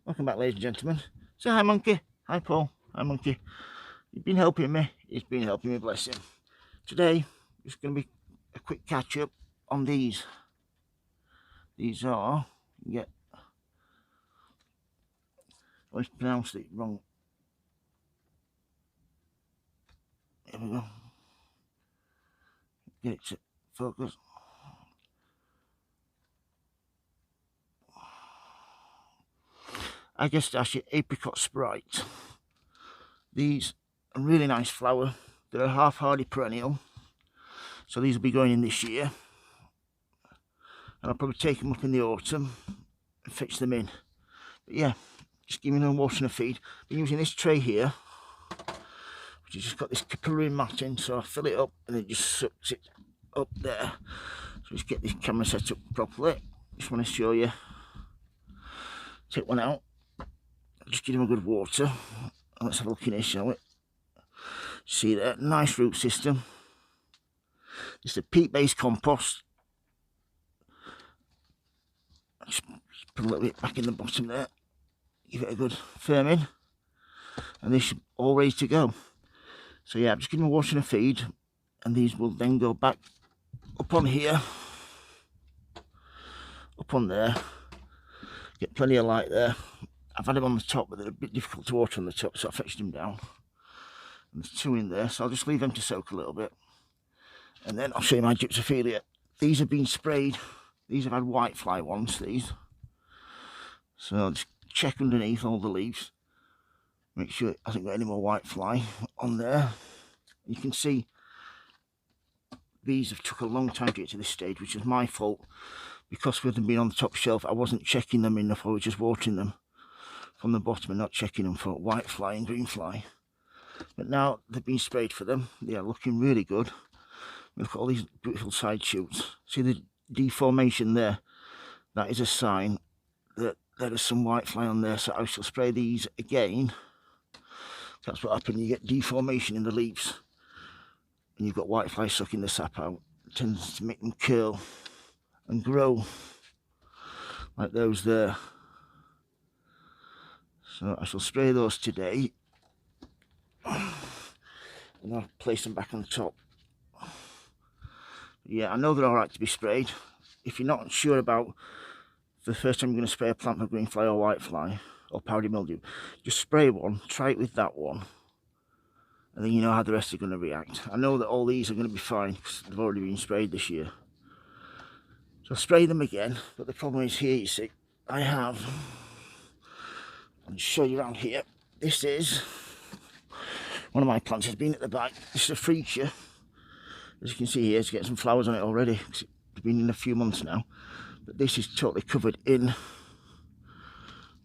Welcome back, ladies and gentlemen. Say hi, Monkey. Hi, Paul. Hi, Monkey. You've been helping me. He's been helping me, bless him. Today, it's going to be a quick catch up on these. These are, I always pronounced it wrong. Here we go. Get it to focus. Agastache apricot sprite. These are really nice flower. They're a half hardy perennial, so these will be going in this year, and I'll probably take them up in the autumn and fix them in. But yeah, just giving them a wash and a feed. Been using this tray here, which has just got this capillary mat in, so I fill it up and it just sucks it up there. So just get this camera set up properly. Just want to show you. Take one out, just give them a good water. Let's have a look in here, shall we? See there, nice root system. Just a peat-based compost. Just put a little bit back in the bottom there. Give it a good firming, and this should all ready to go. So yeah, I'm just giving them a water and a feed, and these will then go back up on here, up on there. Get plenty of light there. I've had them on the top, but they're a bit difficult to water on the top, so I fetched them down. And there's two in there, so I'll just leave them to soak a little bit. And then I'll show you my Gypsophila. These have been sprayed. These have had whitefly ones, these. So I'll just check underneath all the leaves. Make sure it hasn't got any more whitefly on there. You can see these have took a long time to get to this stage, which is my fault. Because with them being on the top shelf, I wasn't checking them enough. I was just watering them from the bottom and not checking them for whitefly and greenfly. But now they've been sprayed for them. They are looking really good. Look at all these beautiful side shoots. See the deformation there? That is a sign that there is some whitefly on there. So I shall spray these again. That's what happens. You get deformation in the leaves, and you've got whitefly sucking the sap out. It tends to make them curl and grow like those there. So I shall spray those today, and I'll place them back on the top. Yeah, I know they're alright to be sprayed. If you're not sure about the first time you're going to spray a plant for greenfly or whitefly or powdery mildew, just spray one, try it with that one, and then you know how the rest are going to react. I know that all these are going to be fine because they've already been sprayed this year. So I'll spray them again, but the problem is here, you see, I have, I'll just show you around here. This is one of my plants has been at the back. This is a freesia. As you can see here, it's getting some flowers on it already. It's been in a few months now. But this is totally covered in,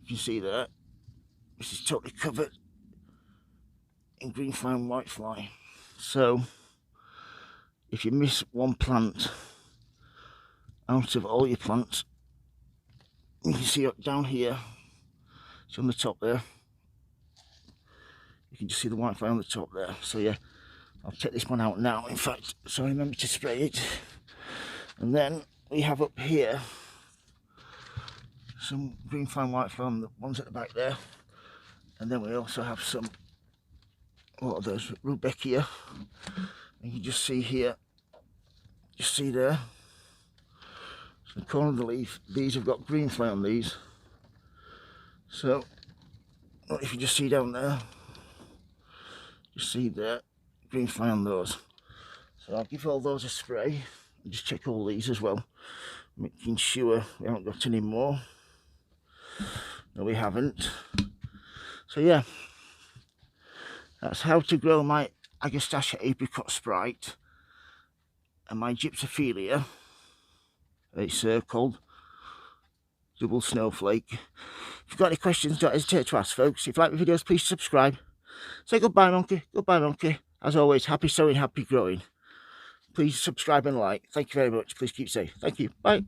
you can see there, this is totally covered in greenfly and whitefly. So if you miss one plant out of all your plants, you can see it down here, it's on the top there, you can just see the whitefly on the top there. So yeah, I'll take this one out now, in fact, so I remember to spray it. And then we have up here some greenfly and whitefly on the ones at the back there, and then we also have some, what are those, rudbeckia, and you can just see here, just see there, so the corner of the leaf, these have got greenfly on these. So if you just see down there, just see there, greenfly on those. So I'll give all those a spray and just check all these as well, making sure we haven't got any more. No, we haven't. So yeah, that's how to grow my Agastache apricot sprite and my Gypsophila. It's called double snowflake. If you've got any questions, don't hesitate to ask, folks. If you like my videos, please subscribe. Say goodbye, Monkey. Goodbye, Monkey. As always, happy sowing, happy growing. Please subscribe and like. Thank you very much. Please keep safe. Thank you. Bye.